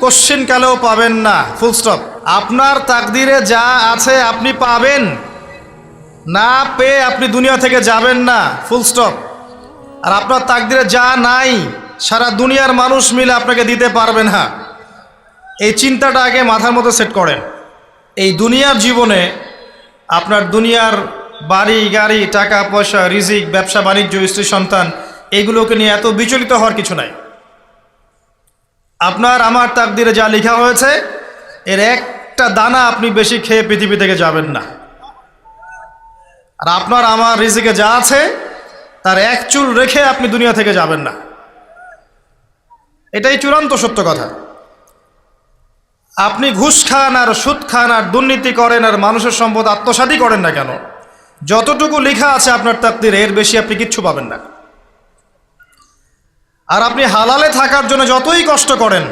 কোশ্চিনকালেও পাবেন না, full stop. আপনার তাকদিরে যা আছে আপনি পাবেন, না পেয়ে আপনি দুনিয়া থেকে যাবেন না, ফুল স্টপ। আর আপনার তাকদিরে যা নাই সারা দুনিয়ার মানুষ মিলে আপনাকে দিতে পারবে না। এই চিন্তাটা আগে মাথার মধ্যে সেট করেন। এই দুনিয়ার জীবনে আপনার দুনিয়ার বাড়ি গাড়ি, টাকা পয়সা, রিজিক, ব্যবসা বাণিজ্য, স্ত্রী সন্তান, এগুলোকে নিয়ে এত বিচলিত হওয়ার কিছু নাই। আপনার আমার তাকদিরে যা লেখা হয়েছে এর একটা দানা আপনি বেশি খেয়ে পৃথিবী থেকে যাবেন না। আর আপনার আমার রিজিকে যা আছে তার এক চুল রেখে আপনি দুনিয়া থেকে যাবেন না। এটাই চূড়ান্ত সত্য কথা। আপনি ঘুষ খান আর সুদ খান আর দুর্নীতি করেন আর মানুষের সম্পদ আত্মসাৎই করেন না কেন, যতটুকু লেখা আছে আপনার তাকদিরে এর বেশি আপনি কিচ্ছু পাবেন না। আর আপনি হালালে থাকার জন্য যতই কষ্ট করেন